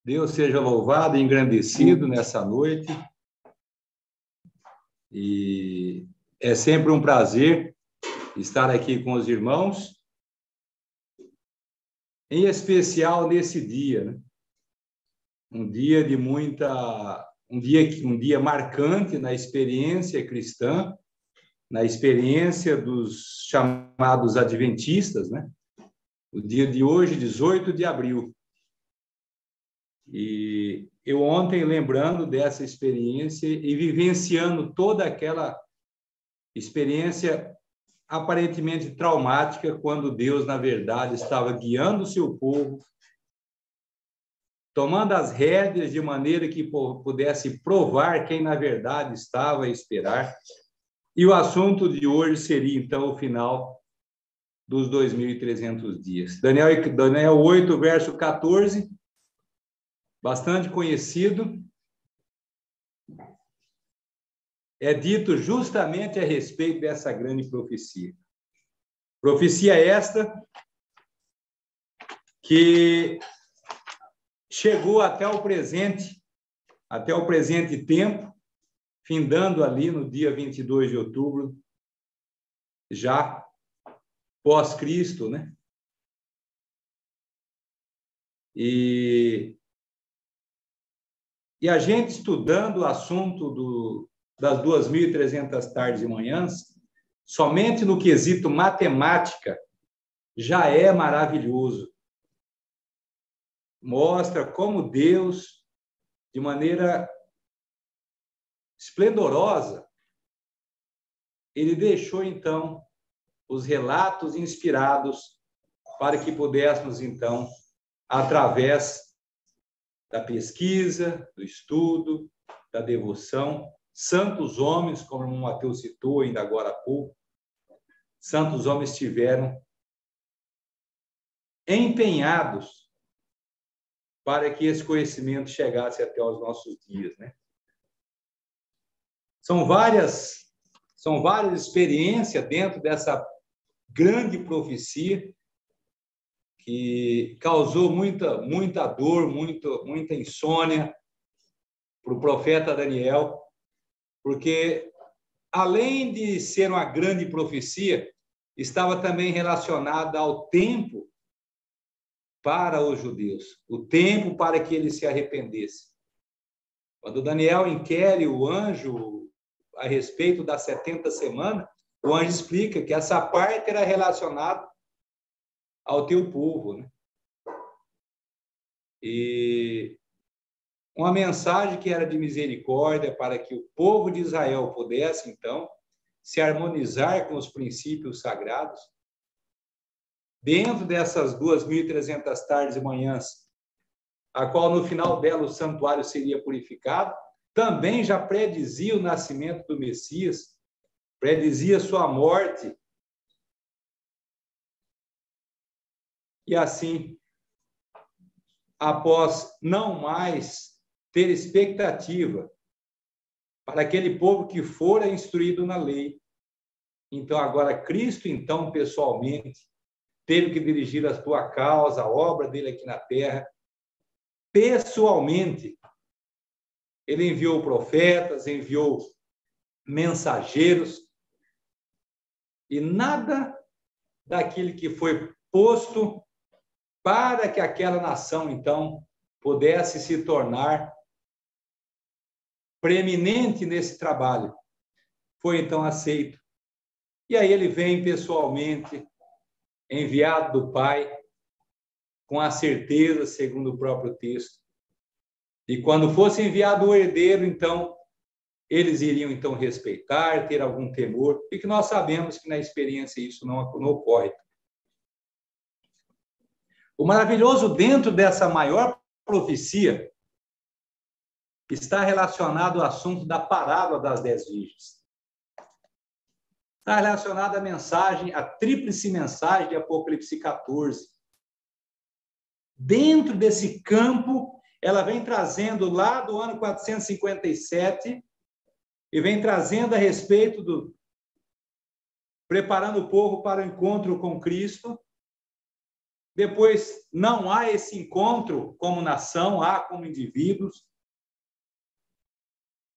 Deus seja louvado e engrandecido nessa noite. E é sempre um prazer estar aqui com os irmãos, em especial nesse dia, né? Um dia de um dia marcante na experiência cristã, na experiência dos chamados adventistas, né? O dia de hoje, 18 de abril. E eu ontem, lembrando dessa experiência e vivenciando toda aquela experiência aparentemente traumática, quando Deus, na verdade, estava guiando o seu povo, tomando as rédeas de maneira que pudesse provar quem, na verdade, estava a esperar. E o assunto de hoje seria, então, o final dos 2.300 dias. Daniel 8, verso 14, bastante conhecido, é dito justamente a respeito dessa grande profecia. Profecia esta que chegou até o presente tempo, findando ali no dia 22 de outubro, já pós-Cristo, né? E a gente estudando o assunto das 2.300 tardes e manhãs, somente no quesito matemática, já é maravilhoso. Mostra como Deus, de maneira esplendorosa, ele deixou, então, os relatos inspirados para que pudéssemos, então, através da pesquisa, do estudo, da devoção, santos homens, como o Mateus citou ainda agora há pouco, santos homens estiveram empenhados para que esse conhecimento chegasse até os nossos dias, né? São várias experiências dentro dessa grande profecia que causou muita dor, muita insônia para o profeta Daniel, porque, além de ser uma grande profecia, estava também relacionada ao tempo para os judeus, o tempo para que eles se arrependessem. Quando Daniel inquere o anjo a respeito das 70 semanas, o anjo explica que essa parte era relacionada ao teu povo, né? E uma mensagem que era de misericórdia para que o povo de Israel pudesse, então, se harmonizar com os princípios sagrados. Dentro dessas 2.300 tardes e manhãs, a qual no final dela o santuário seria purificado, também já predizia o nascimento do Messias, predizia sua morte. E assim, após não mais ter expectativa para aquele povo que fora instruído na lei, então agora Cristo, então, pessoalmente, teve que dirigir a sua causa, a obra dele aqui na terra, pessoalmente. Ele enviou profetas, enviou mensageiros, e nada daquilo que foi posto para que aquela nação, então, pudesse se tornar preeminente nesse trabalho, foi, então, aceito. E aí ele vem pessoalmente, enviado do Pai, com a certeza, segundo o próprio texto. E quando fosse enviado o herdeiro, então, eles iriam, então, respeitar, ter algum temor, e que nós sabemos que na experiência isso não ocorre. O maravilhoso dentro dessa maior profecia está relacionado ao assunto da parábola das 10 virgens. Está relacionado à mensagem, à tríplice mensagem de Apocalipse 14. Dentro desse campo, ela vem trazendo lá do ano 457 e vem trazendo a respeito preparando o povo para o encontro com Cristo. Depois, não há esse encontro como nação, há como indivíduos.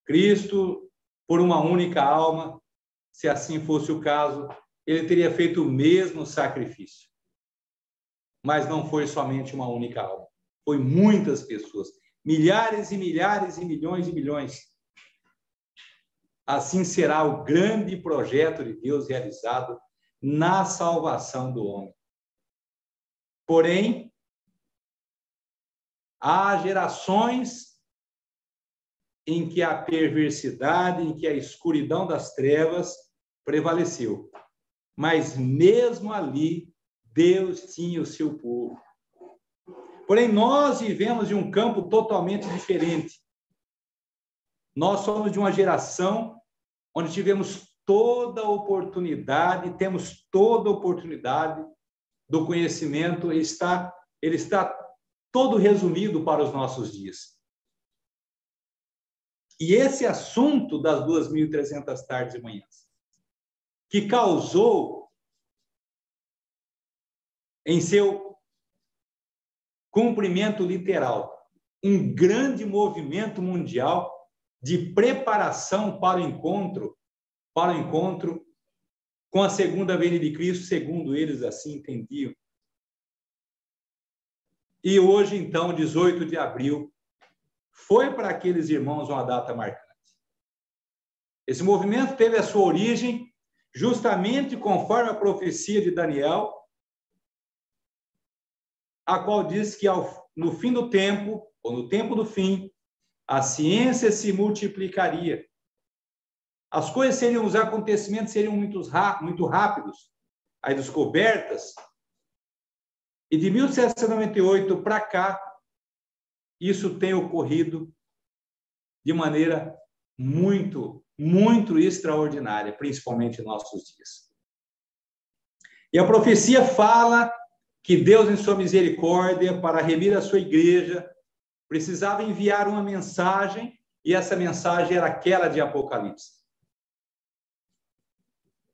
Cristo, por uma única alma, se assim fosse o caso, ele teria feito o mesmo sacrifício. Mas não foi somente uma única alma. Foi muitas pessoas. Milhares e milhares e milhões e milhões. Assim será o grande projeto de Deus realizado na salvação do homem. Porém, há gerações em que a perversidade, em que a escuridão das trevas prevaleceu. Mas mesmo ali, Deus tinha o seu povo. Porém, nós vivemos em um campo totalmente diferente. Nós somos de uma geração onde tivemos toda a oportunidade, temos toda a oportunidade do conhecimento, ele está todo resumido para os nossos dias. E esse assunto das 2.300 tardes e manhãs, que causou em seu cumprimento literal um grande movimento mundial de preparação para o encontro com a segunda vinda de Cristo, segundo eles assim entendiam. E hoje, então, 18 de abril, foi para aqueles irmãos uma data marcante. Esse movimento teve a sua origem justamente conforme a profecia de Daniel, a qual diz que no fim do tempo, ou no tempo do fim, a ciência se multiplicaria. As coisas seriam, os acontecimentos seriam muito rápidos, as descobertas. E de 1798 para cá, isso tem ocorrido de maneira muito, muito extraordinária, principalmente em nossos dias. E a profecia fala que Deus, em sua misericórdia, para remir a sua igreja, precisava enviar uma mensagem, e essa mensagem era aquela de Apocalipse.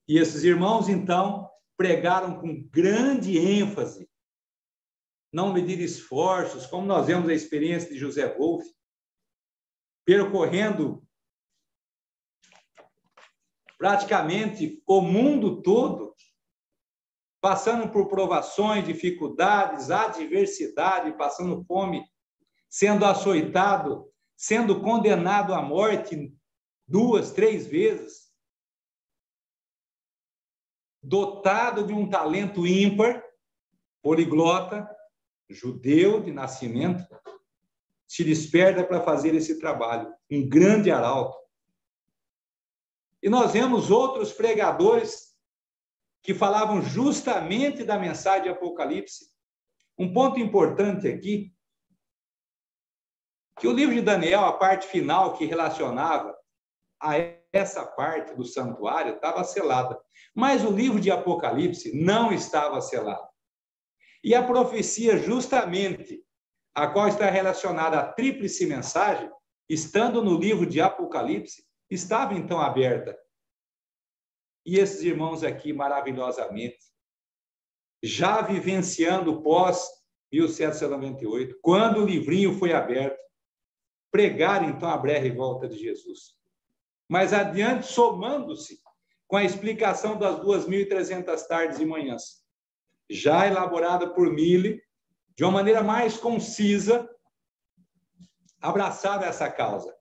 E esses irmãos, então, pregaram com grande ênfase, não medir esforços, como nós vemos a experiência de José Wolff, percorrendo praticamente o mundo todo, passando por provações, dificuldades, adversidade, passando fome, sendo açoitado, sendo condenado à morte 2, 3 vezes, dotado de um talento ímpar, poliglota, judeu de nascimento, se desperta para fazer esse trabalho, um grande arauto. E nós vemos outros pregadores que falavam justamente da mensagem de Apocalipse. Um ponto importante aqui, que o livro de Daniel, a parte final que relacionava a essa parte do santuário, estava selada. Mas o livro de Apocalipse não estava selado. E a profecia, justamente, a qual está relacionada à tríplice mensagem, estando no livro de Apocalipse, estava então aberta. E esses irmãos aqui, maravilhosamente, já vivenciando pós 1798, quando o livrinho foi aberto, pregaram então a breve volta de Jesus. Mais adiante, somando-se com a explicação das 2.300 tardes e manhãs, já elaborada por Mille, de uma maneira mais concisa, abraçava essa causa.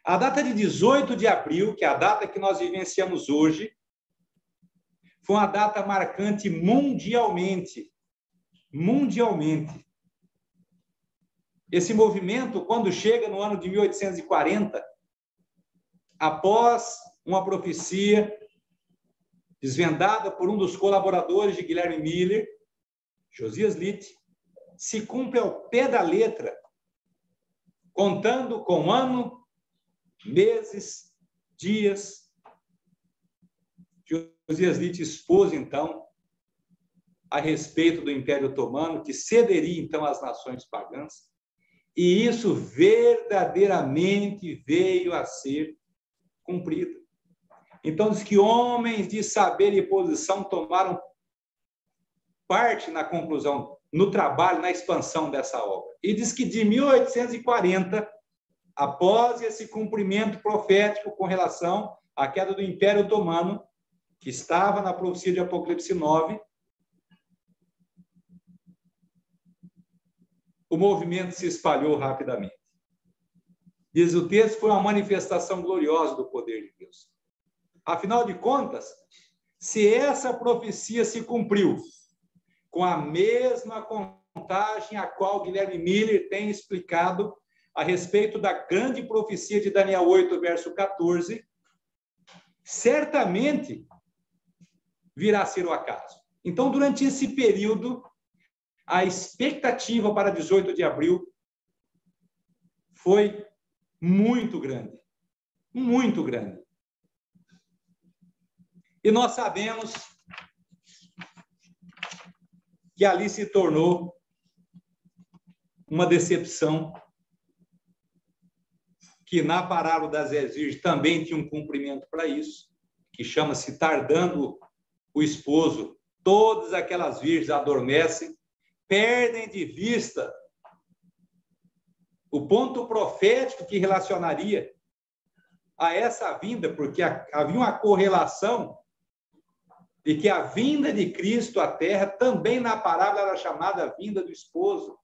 A data de 18 de abril, que é a data que nós vivenciamos hoje, foi uma data marcante mundialmente. Mundialmente. Esse movimento, quando chega no ano de 1840, após uma profecia desvendada por um dos colaboradores de Guilherme Miller, Josias Litt, se cumpre ao pé da letra, contando com ano, meses, dias. Josias Litt expôs, então, a respeito do Império Otomano, que cederia, então, às nações pagãs, e isso verdadeiramente veio a ser cumprido. Então, diz que homens de saber e posição tomaram parte na conclusão, no trabalho, na expansão dessa obra. E diz que de 1840, após esse cumprimento profético com relação à queda do Império Otomano, que estava na profecia de Apocalipse 9, o movimento se espalhou rapidamente. Diz o texto, foi uma manifestação gloriosa do poder de Deus. Afinal de contas, se essa profecia se cumpriu com a mesma contagem a qual Guilherme Miller tem explicado a respeito da grande profecia de Daniel 8, verso 14, certamente virá a ser o acaso. Então, durante esse período, a expectativa para 18 de abril foi muito grande. Muito grande. E nós sabemos que ali se tornou uma decepção, que na parábola das 10 virgens também tinha um cumprimento para isso, que chama-se tardando o esposo, todas aquelas virgens adormecem, perdem de vista o ponto profético que relacionaria a essa vinda, porque havia uma correlação de que a vinda de Cristo à Terra também na parábola era chamada vinda do esposo.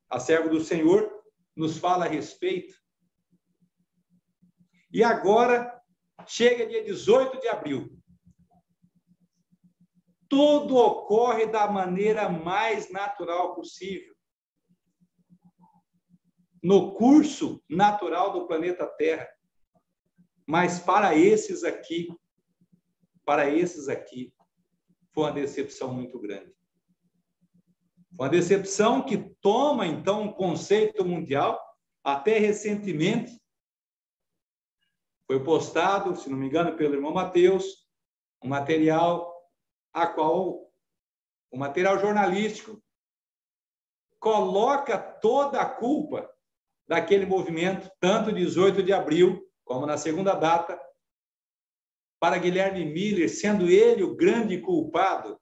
A serva do Senhor nos fala a respeito. E agora, chega dia 18 de abril. Tudo ocorre da maneira mais natural possível. No curso natural do planeta Terra. Mas para esses aqui, foi uma decepção muito grande. Uma decepção que toma, então, um conceito mundial. Até recentemente, foi postado, se não me engano, pelo irmão Mateus, um material o material jornalístico coloca toda a culpa daquele movimento, tanto 18 de abril, como na segunda data, para Guilherme Miller, sendo ele o grande culpado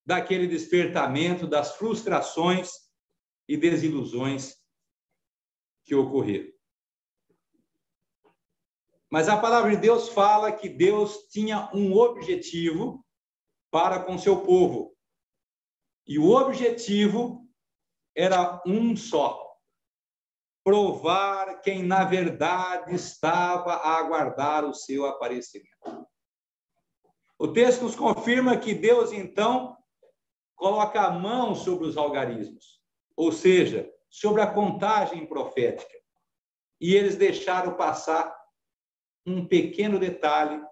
daquele despertamento, das frustrações e desilusões que ocorreram. Mas a palavra de Deus fala que Deus tinha um objetivo para com seu povo. E o objetivo era um só: provar quem, na verdade, estava a aguardar o seu aparecimento. O texto nos confirma que Deus, então, coloca a mão sobre os algarismos, ou seja, sobre a contagem profética. E eles deixaram passar um pequeno detalhe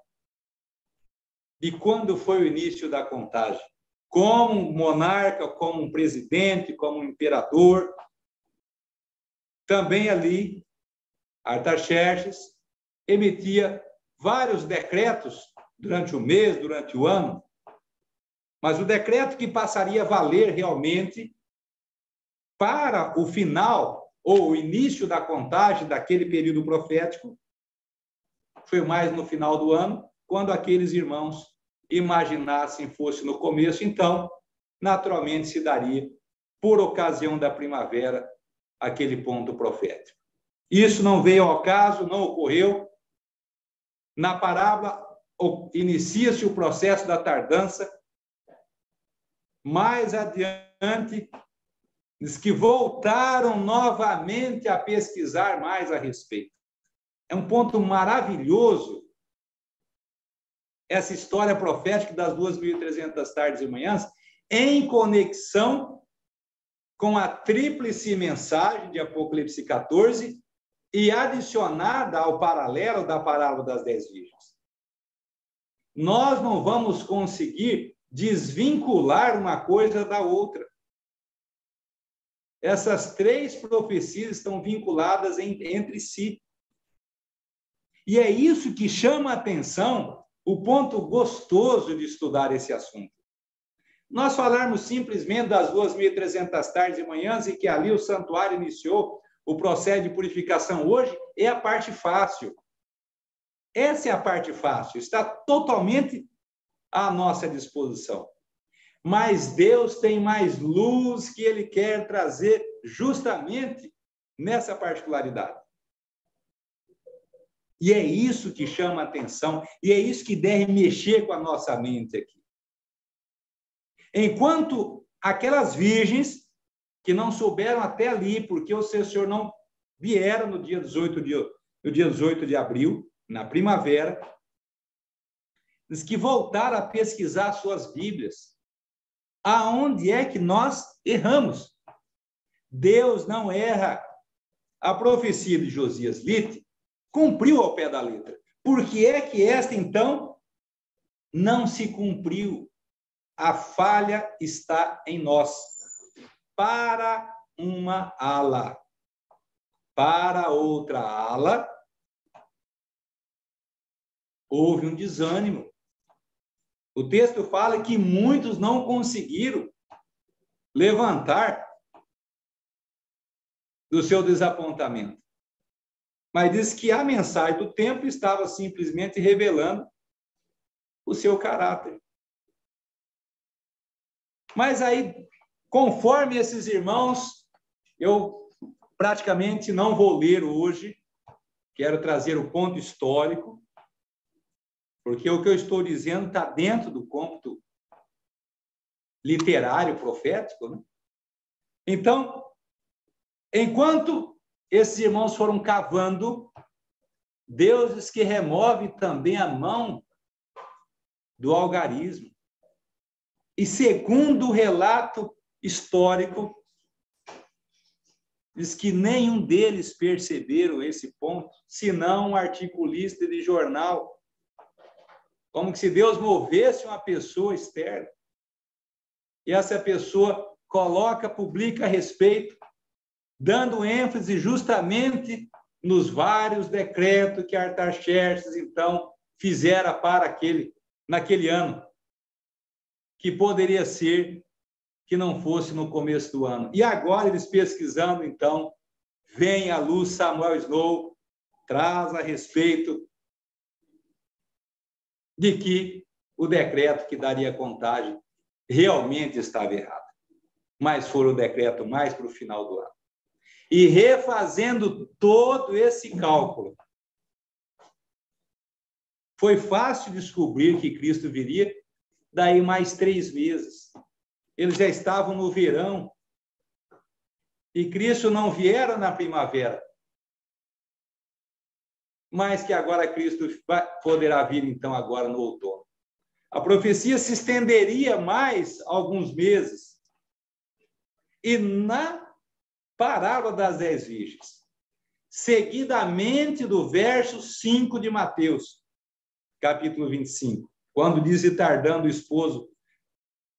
de quando foi o início da contagem. Como um monarca, como um presidente, como um imperador, também ali, Artaxerxes emitia vários decretos durante o mês, durante o ano, mas o decreto que passaria a valer realmente para o final ou o início da contagem daquele período profético foi mais no final do ano, quando aqueles irmãos imaginassem fosse no começo, então, naturalmente se daria, por ocasião da primavera, aquele ponto profético. Isso não veio ao caso, não ocorreu. Na parábola, inicia-se o processo da tardança. Mais adiante, diz que voltaram novamente a pesquisar mais a respeito. É um ponto maravilhoso essa história profética das 2.300 tardes e manhãs, em conexão com a tríplice mensagem de Apocalipse 14 e adicionada ao paralelo da parábola das 10 virgens. Nós não vamos conseguir desvincular uma coisa da outra. Essas três profecias estão vinculadas entre si. E é isso que chama a atenção, o ponto gostoso de estudar esse assunto. Nós falarmos simplesmente das 2.300 tardes e manhãs e que ali o santuário iniciou o processo de purificação hoje, é a parte fácil. Essa é a parte fácil, está totalmente à nossa disposição. Mas Deus tem mais luz que Ele quer trazer justamente nessa particularidade. E é isso que chama a atenção, e é isso que deve mexer com a nossa mente aqui. Enquanto aquelas virgens que não souberam até ali, porque o seu Senhor não vieram no dia 18 de abril, na primavera, diz que voltaram a pesquisar suas Bíblias. Aonde é que nós erramos? Deus não erra. A profecia de Josias Litt cumpriu ao pé da letra. Por que é que esta, então, não se cumpriu? A falha está em nós. Para uma ala. Para outra ala, houve um desânimo. O texto fala que muitos não conseguiram levantar do seu desapontamento. Mas diz que a mensagem do tempo estava simplesmente revelando o seu caráter. Mas aí, conforme esses irmãos, eu praticamente não vou ler hoje, quero trazer o ponto histórico, porque o que eu estou dizendo está dentro do cômputo literário, profético, né? Então, enquanto esses irmãos foram cavando, Deus diz que remove também a mão do algarismo. E segundo o relato histórico, diz que nenhum deles perceberam esse ponto, senão um articulista de jornal. Como que se Deus movesse uma pessoa externa. E essa pessoa publica a respeito, dando ênfase justamente nos vários decretos que Artaxerxes, então, fizera naquele ano, que poderia ser que não fosse no começo do ano. E agora, eles pesquisando, então, vem à luz Samuel Snow, traz a respeito de que o decreto que daria contagem realmente estava errado. Mas foi o decreto mais para o final do ano. E refazendo todo esse cálculo, foi fácil descobrir que Cristo viria daí mais 3 meses. Eles já estavam no verão. E Cristo não viera na primavera. Mas que agora Cristo poderá vir, então, agora no outono. A profecia se estenderia mais alguns meses. E na parábola das 10 virgens, seguidamente do verso 5 de Mateus, capítulo 25, quando diz, e tardando o esposo,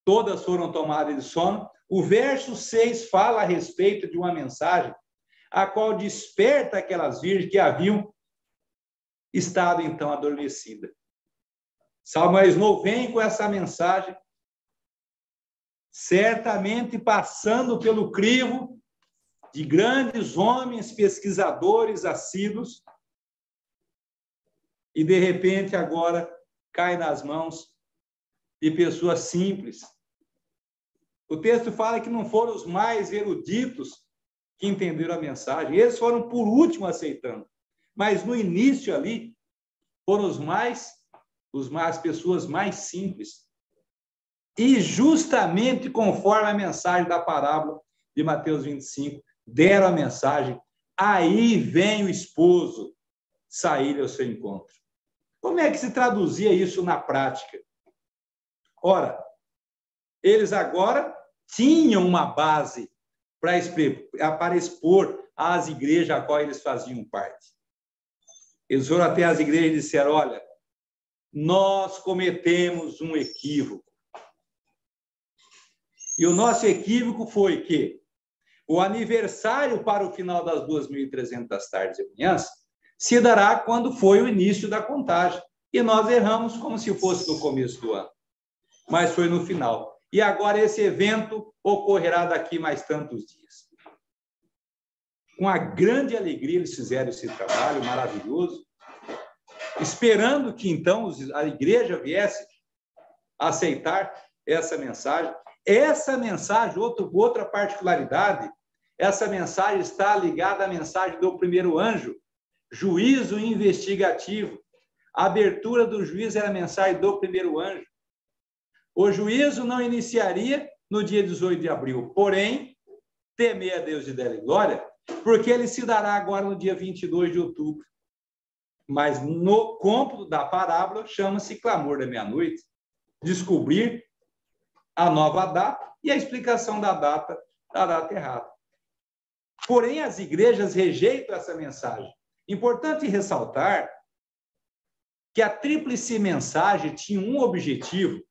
todas foram tomadas de sono, o verso 6 fala a respeito de uma mensagem, a qual desperta aquelas virgens que haviam estado, então, adormecidas. Samuel Snow vem com essa mensagem, certamente passando pelo crivo de grandes homens pesquisadores assíduos, e, de repente, agora cai nas mãos de pessoas simples. O texto fala que não foram os mais eruditos que entenderam a mensagem, eles foram por último aceitando. Mas no início ali, foram as pessoas mais simples. E justamente conforme a mensagem da parábola de Mateus 25, deram a mensagem, aí vem o esposo sair ao seu encontro. Como é que se traduzia isso na prática? Ora, eles agora tinham uma base para expor às igrejas a qual eles faziam parte. Eles foram até as igrejas e disseram, olha, nós cometemos um equívoco. E o nosso equívoco foi que o aniversário para o final das 2.300 tardes e manhãs se dará quando foi o início da contagem. E nós erramos como se fosse no começo do ano. Mas foi no final. E agora esse evento ocorrerá daqui mais tantos dias. Com a grande alegria eles fizeram esse trabalho maravilhoso, esperando que então a igreja viesse aceitar essa mensagem. Essa mensagem, outra particularidade, essa mensagem está ligada à mensagem do primeiro anjo, juízo investigativo. A abertura do juízo era a mensagem do primeiro anjo. O juízo não iniciaria no dia 18 de abril, porém, temer a Deus de dele glória, porque ele se dará agora no dia 22 de outubro. Mas no cômputo da parábola chama-se clamor da meia-noite, descobrir a nova data e a explicação da data errada. Porém, as igrejas rejeitam essa mensagem. Importante ressaltar que a tríplice mensagem tinha um objetivo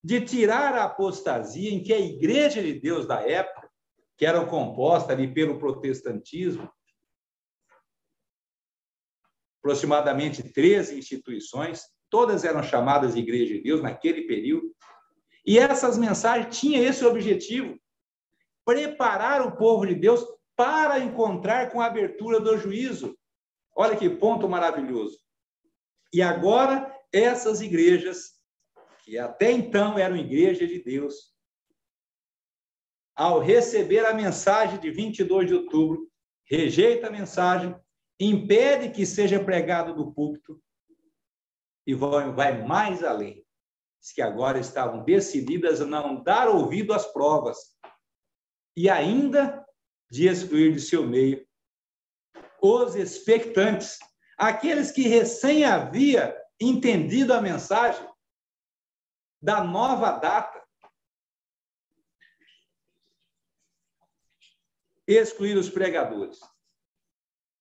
de tirar a apostasia em que a igreja de Deus da época, que era composta ali pelo protestantismo, aproximadamente 13 instituições, todas eram chamadas de Igreja de Deus naquele período, e essas mensagens tinham esse objetivo, preparar o povo de Deus para encontrar com a abertura do juízo. Olha que ponto maravilhoso. E agora, essas igrejas, que até então eram igrejas de Deus, ao receber a mensagem de 22 de outubro, rejeita a mensagem, impede que seja pregado do púlpito e vai mais além. Diz que agora estavam decididas a não dar ouvido às provas e ainda de excluir de seu meio os expectantes, aqueles que recém havia entendido a mensagem da nova data. Excluir os pregadores.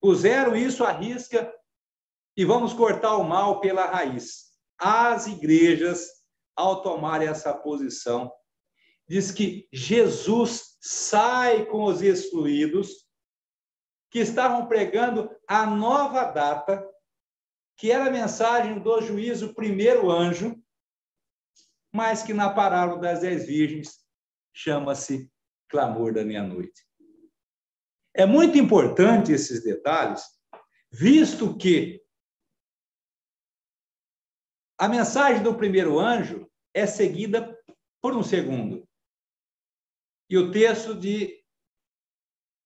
Puseram isso à risca e vamos cortar o mal pela raiz. As igrejas, ao tomarem essa posição, diz que Jesus sai com os excluídos que estavam pregando a nova data, que era a mensagem do juízo primeiro anjo, mas que na parábola das 10 virgens chama-se clamor da meia-noite. É muito importante esses detalhes, visto que a mensagem do primeiro anjo é seguida por um segundo. E o texto de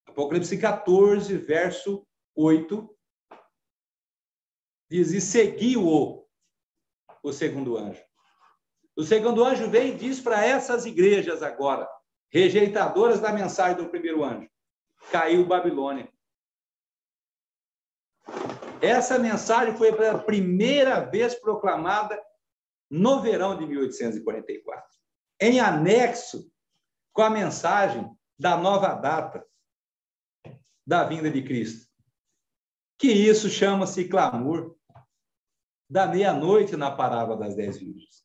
Apocalipse 14, verso 8, diz, e seguiu o segundo anjo. O segundo anjo vem e diz para essas igrejas agora, rejeitadoras da mensagem do primeiro anjo, caiu Babilônia. Essa mensagem foi pela primeira vez proclamada no verão de 1844, em anexo com a mensagem da nova data da vinda de Cristo. Que isso chama-se clamor da meia-noite na parábola das 10 virgens.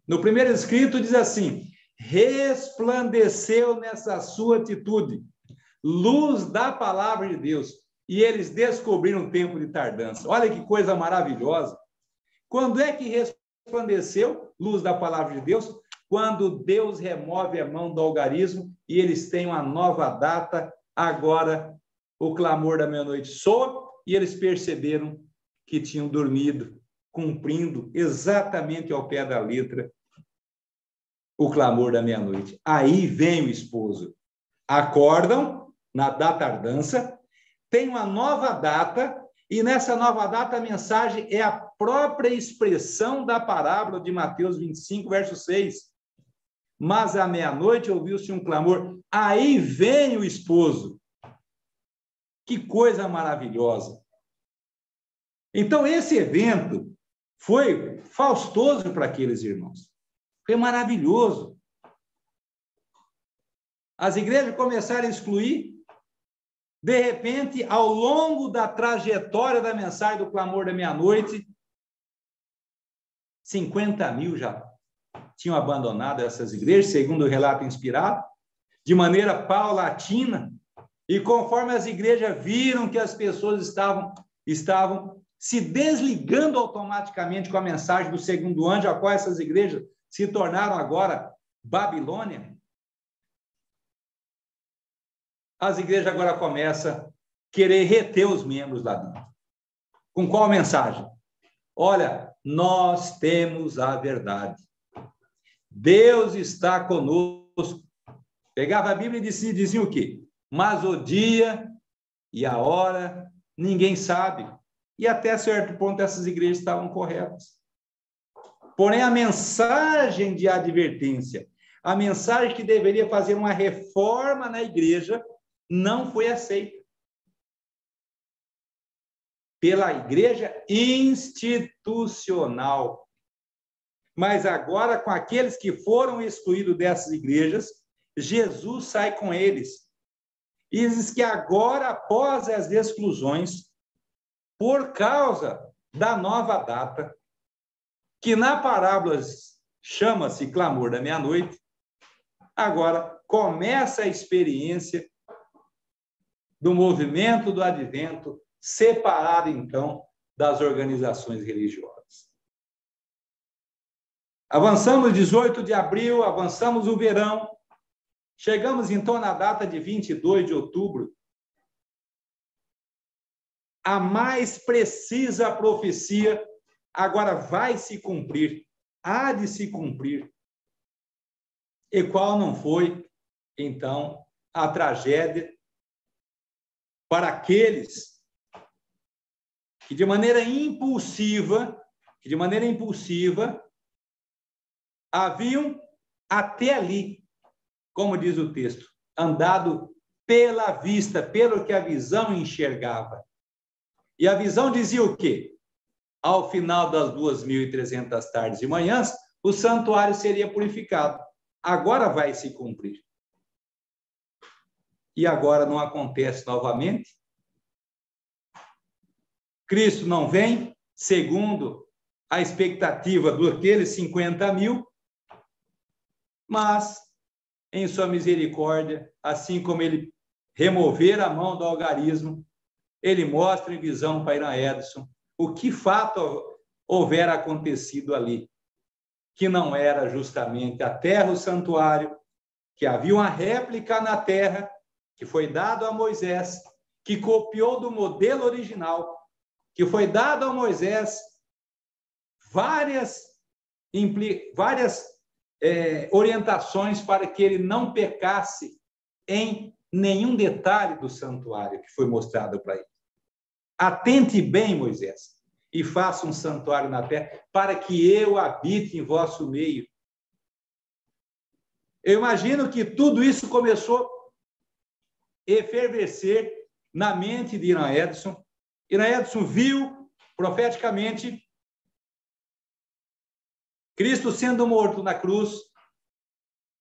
No primeiro escrito diz assim, resplandeceu nessa sua atitude luz da palavra de Deus, e eles descobriram o tempo de tardança. Olha que coisa maravilhosa. Quando é que resplandeceu luz da palavra de Deus? Quando Deus remove a mão do algarismo e eles têm uma nova data, agora o clamor da meia-noite soa, e eles perceberam que tinham dormido, cumprindo exatamente ao pé da letra o clamor da meia-noite. Aí vem o esposo. Acordam da tardança, tem uma nova data, e nessa nova data a mensagem é a própria expressão da parábola de Mateus 25, verso 6. Mas à meia-noite ouviu-se um clamor, aí vem o esposo. Que coisa maravilhosa. Então, esse evento foi faustoso para aqueles irmãos. Foi maravilhoso. As igrejas começaram a excluir. De repente, ao longo da trajetória da mensagem do clamor da meia-noite, 50 mil já tinham abandonado essas igrejas, segundo o relato inspirado, de maneira paulatina, e conforme as igrejas viram que as pessoas estavam se desligando automaticamente com a mensagem do segundo anjo, a qual essas igrejas se tornaram agora Babilônia, as igrejas agora começam a querer reter os membros lá dentro. Com qual mensagem? Olha, nós temos a verdade. Deus está conosco. Pegava a Bíblia e dizia o quê? Mas o dia e a hora ninguém sabe. E até certo ponto essas igrejas estavam corretas. Porém, a mensagem de advertência, a mensagem que deveria fazer uma reforma na igreja, não foi aceita pela igreja institucional. Mas agora, com aqueles que foram excluídos dessas igrejas, Jesus sai com eles. E diz que agora, após as exclusões, por causa da nova data, que na parábola chama-se clamor da meia-noite, agora começa a experiência do movimento do advento, separado, então, das organizações religiosas. Avançamos 18 de abril, avançamos o verão, chegamos, então, na data de 22 de outubro, a mais precisa profecia agora vai se cumprir, há de se cumprir. E qual não foi, então, a tragédia para aqueles que de maneira impulsiva, haviam até ali, como diz o texto, andado pela vista, pelo que a visão enxergava. E a visão dizia o quê? Ao final das 2.300 tardes e manhãs, o santuário seria purificado. Agora vai se cumprir. E agora não acontece novamente. Cristo não vem, segundo a expectativa daqueles 50.000, mas, em sua misericórdia, assim como ele remover a mão do algarismo, ele mostra em visão para Irã Edson o que fato houvera acontecido ali, que não era justamente a terra, o santuário, que havia uma réplica na terra, que foi dado a Moisés, que copiou do modelo original, que foi dado a Moisés várias orientações para que ele não pecasse em nenhum detalhe do santuário que foi mostrado para ele. Atente bem, Moisés, e faça um santuário na terra para que eu habite em vosso meio. Eu imagino que tudo isso começou a efervescer na mente de Irã Edson. Irã Edson viu profeticamente Cristo sendo morto na cruz,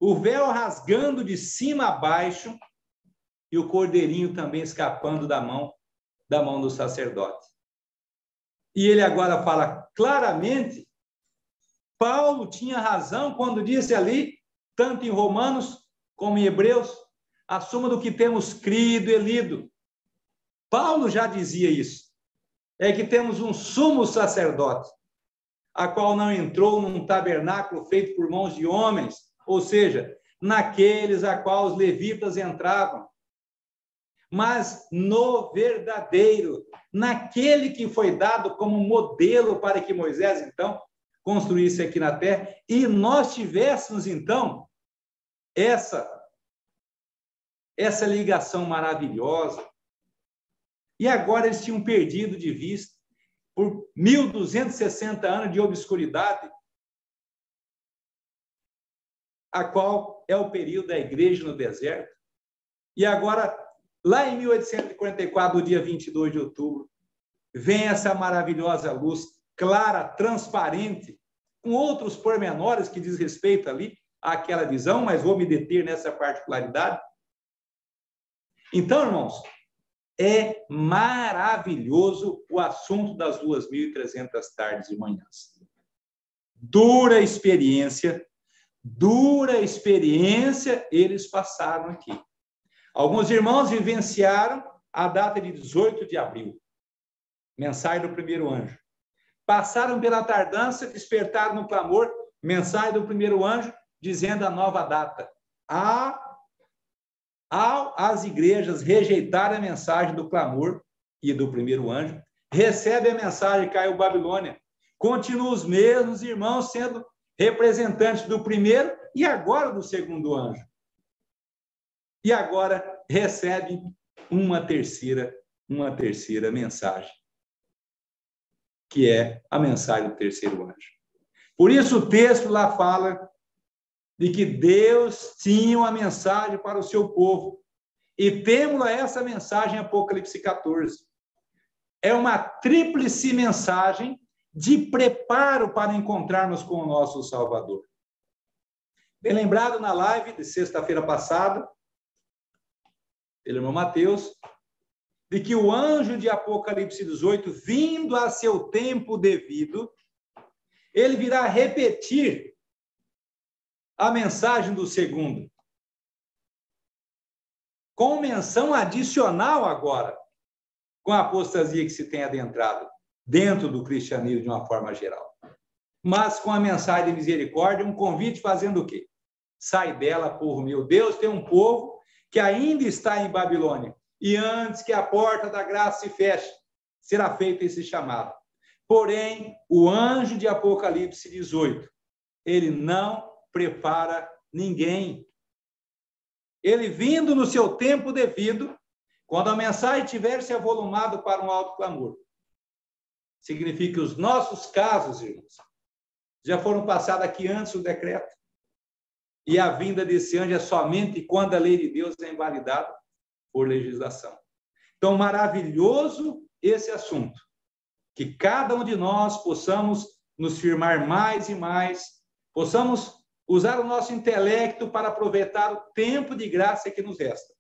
o véu rasgando de cima a baixo e o cordeirinho também escapando da mão do sacerdote. E ele agora fala claramente, Paulo tinha razão quando disse ali, tanto em Romanos como em Hebreus, a suma do que temos crido e lido. Paulo já dizia isso. É que temos um sumo sacerdote, a qual não entrou num tabernáculo feito por mãos de homens, ou seja, naqueles a qual os levitas entravam, mas no verdadeiro, naquele que foi dado como modelo para que Moisés, então, construísse aqui na terra, e nós tivéssemos, então, essa ligação maravilhosa. E agora eles tinham perdido de vista, por 1.260 anos de obscuridade, a qual é o período da igreja no deserto. E agora, lá em 1844, no dia 22 de outubro, vem essa maravilhosa luz, clara, transparente, com outros pormenores que diz respeito ali àquela visão, mas vou me deter nessa particularidade. Então, irmãos, é maravilhoso o assunto das 2.300 tardes e manhãs. Dura experiência eles passaram aqui. Alguns irmãos vivenciaram a data de 18 de abril, mensagem do primeiro anjo. Passaram pela tardança, despertaram no clamor, mensagem do primeiro anjo, dizendo a nova data. Ao as igrejas rejeitarem a mensagem do clamor e do primeiro anjo, recebe a mensagem, caiu Babilônia. continuam os mesmos irmãos sendo representantes do primeiro e agora do segundo anjo. E agora recebem uma terceira mensagem, que é a mensagem do terceiro anjo. Por isso o texto lá fala de que Deus tinha uma mensagem para o seu povo. E temos essa mensagem em Apocalipse 14. É uma tríplice mensagem de preparo para encontrarmos com o nosso Salvador. Bem lembrado na live de sexta-feira passada, pelo irmão Mateus, de que o anjo de Apocalipse 18, vindo a seu tempo devido, ele virá repetir a mensagem do segundo, com menção adicional agora, com a apostasia que se tem adentrado dentro do cristianismo de uma forma geral. Mas com a mensagem de misericórdia, um convite fazendo o quê? Sai dela, povo meu. Deus tem um povo que ainda está em Babilônia. E antes que a porta da graça se feche, será feito esse chamado. Porém, o anjo de Apocalipse 18, ele não prepara ninguém. Ele vindo no seu tempo devido, quando a mensagem tiver se avolumado para um alto clamor, significa que os nossos casos, irmãos, já foram passados aqui antes do decreto. E a vinda desse anjo é somente quando a lei de Deus é invalidada por legislação. Então, maravilhoso esse assunto. Que cada um de nós possamos nos firmar mais e mais, possamos usar o nosso intelecto para aproveitar o tempo de graça que nos resta.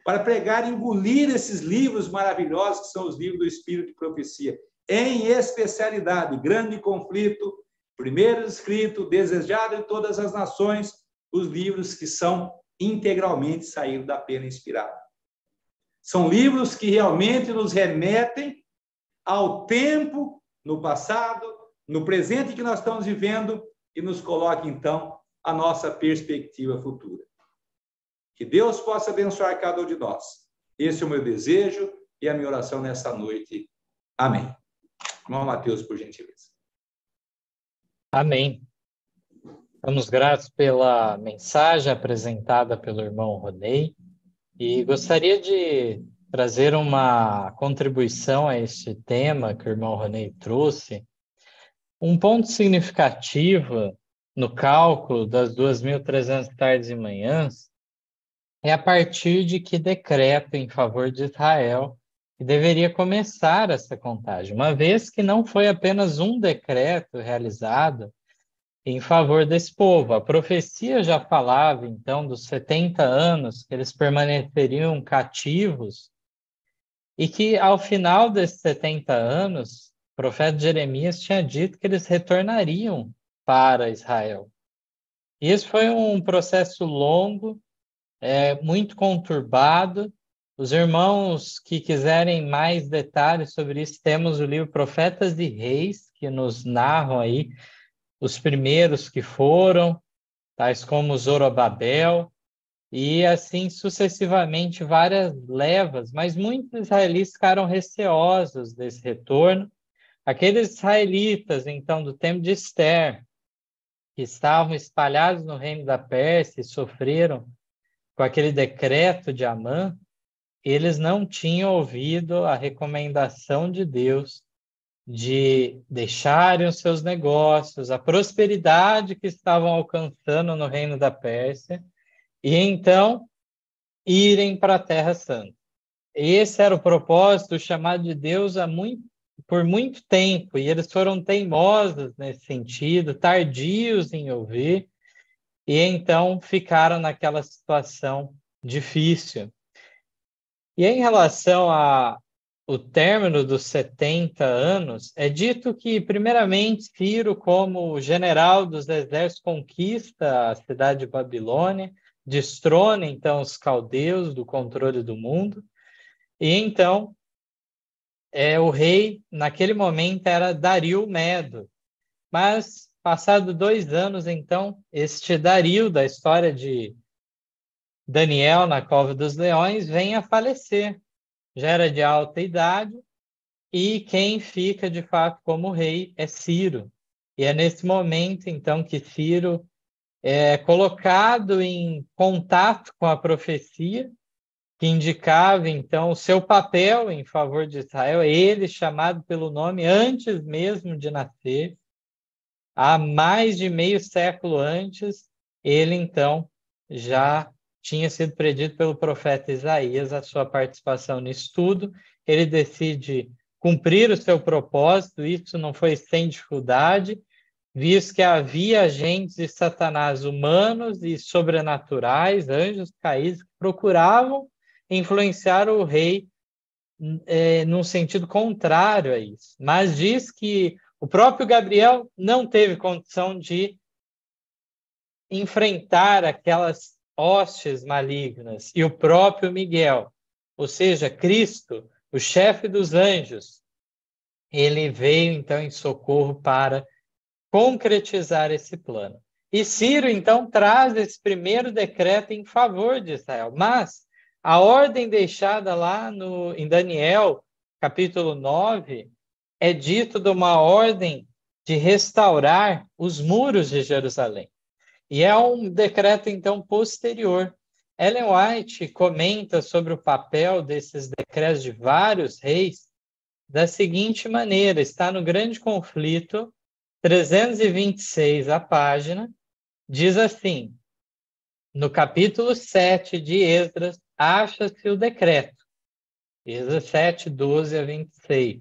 Para pregar e engolir esses livros maravilhosos que são os livros do Espírito de Profecia. Em especialidade, Grande Conflito, Primeiro Escrito, Desejado em Todas as Nações, os livros que são integralmente saídos da pena inspirada. São livros que realmente nos remetem ao tempo, no passado, no presente que nós estamos vivendo e nos coloca, então, a nossa perspectiva futura. Que Deus possa abençoar cada um de nós. Esse é o meu desejo e a minha oração nessa noite. Amém. Irmão Mateus, por gentileza. Amém. Estamos gratos pela mensagem apresentada pelo irmão Ronei e gostaria de trazer uma contribuição a este tema que o irmão Ronei trouxe. Um ponto significativo no cálculo das 2.300 tardes e manhãs é a partir de que decreto em favor de Israel que deveria começar essa contagem, uma vez que não foi apenas um decreto realizado em favor desse povo. A profecia já falava, então, dos 70 anos que eles permaneceriam cativos e que, ao final desses 70 anos, o profeta Jeremias tinha dito que eles retornariam para Israel. E isso foi um processo longo, muito conturbado. Os irmãos que quiserem mais detalhes sobre isso, temos o livro Profetas e Reis, que nos narram aí os primeiros que foram, tais como Zorobabel, e assim sucessivamente várias levas, mas muitos israelitas ficaram receosos desse retorno. Aqueles israelitas, então, do tempo de Ester, que estavam espalhados no reino da Pérsia e sofreram com aquele decreto de Amã, eles não tinham ouvido a recomendação de Deus de deixarem os seus negócios, a prosperidade que estavam alcançando no reino da Pérsia, e então irem para a Terra Santa. Esse era o propósito, o chamado de Deus por muito tempo, e eles foram teimosos nesse sentido, tardios em ouvir, e então ficaram naquela situação difícil. E em relação ao término dos 70 anos, é dito que, primeiramente, Ciro, como general dos exércitos, conquista a cidade de Babilônia, destrona, então, os caldeus do controle do mundo, e então o rei, naquele momento, era Dario Medo. Mas, passado 2 anos, então, este Dario, da história de Daniel na Cova dos Leões, vem a falecer. Já era de alta idade, e quem fica, de fato, como rei é Ciro. E é nesse momento, então, que Ciro é colocado em contato com a profecia, que indicava, então, o seu papel em favor de Israel, ele chamado pelo nome antes mesmo de nascer, há mais de meio século antes, ele, então, já tinha sido predito pelo profeta Isaías a sua participação nisso tudo. Ele decide cumprir o seu propósito, isso não foi sem dificuldade, visto que havia agentes de Satanás humanos e sobrenaturais, anjos caídos, que procuravam influenciar o rei num sentido contrário a isso. Mas diz que o próprio Gabriel não teve condição de enfrentar aquelas hostes malignas. E o próprio Miguel, ou seja, Cristo, o chefe dos anjos, ele veio então em socorro para concretizar esse plano. E Ciro, então, traz esse primeiro decreto em favor de Israel. Mas a ordem deixada lá em Daniel, capítulo 9, é dito de uma ordem de restaurar os muros de Jerusalém. E é um decreto, então, posterior. Ellen White comenta sobre o papel desses decretos de vários reis da seguinte maneira: está no Grande Conflito, 326 a página, diz assim: no capítulo 7 de Esdras, acha-se o decreto, Esdras 7, 12 a 26.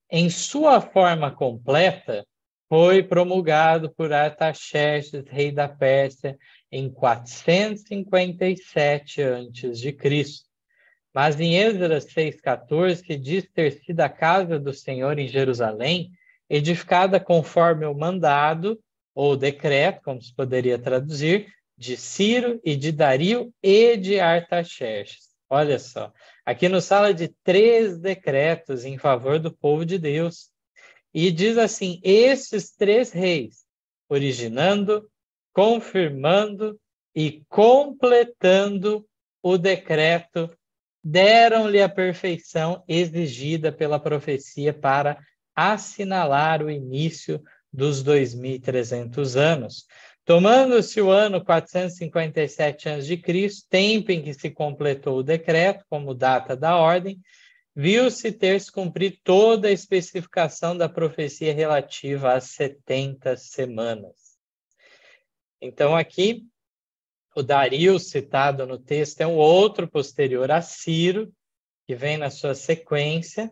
Em sua forma completa, foi promulgado por Artaxerxes, rei da Pérsia, em 457 a.C. Mas em Esdras 6,14, que diz ter sido a casa do Senhor em Jerusalém, edificada conforme o mandado, ou decreto, como se poderia traduzir, de Ciro e de Dario e de Artaxerxes. Olha só, aqui nos fala de 3 decretos em favor do povo de Deus. E diz assim: esses 3 reis, originando, confirmando e completando o decreto, deram-lhe a perfeição exigida pela profecia para assinalar o início dos 2.300 anos. Tomando-se o ano 457 a.C., tempo em que se completou o decreto como data da ordem, viu-se ter-se cumprido toda a especificação da profecia relativa às 70 semanas. Então, aqui, o Dario, citado no texto, é um outro posterior a Ciro, que vem na sua sequência.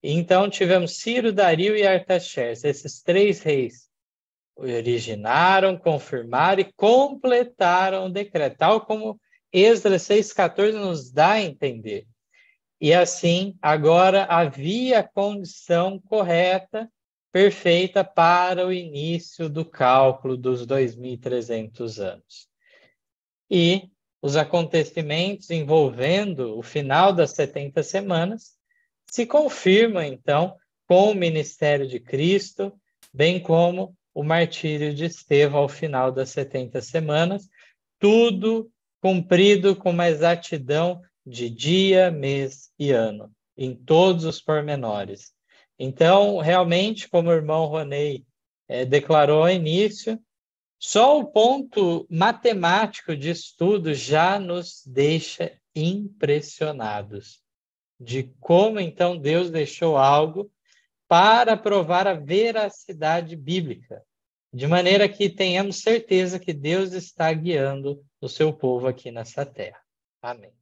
Então, tivemos Ciro, Dario e Artaxerxes. Esses 3 reis originaram, confirmaram e completaram o decreto, tal como Esdras 6,14 nos dá a entender. E assim, agora havia a condição correta, perfeita para o início do cálculo dos 2.300 anos. E os acontecimentos envolvendo o final das 70 semanas se confirmam, então, com o ministério de Cristo, bem como o martírio de Estevão ao final das 70 semanas, tudo cumprido com uma exatidão de dia, mês e ano, em todos os pormenores. Então, realmente, como o irmão Ronei declarou ao início, só o ponto matemático de estudo já nos deixa impressionados de como, então, Deus deixou algo para provar a veracidade bíblica, de maneira que tenhamos certeza que Deus está guiando o seu povo aqui nessa terra. Amém.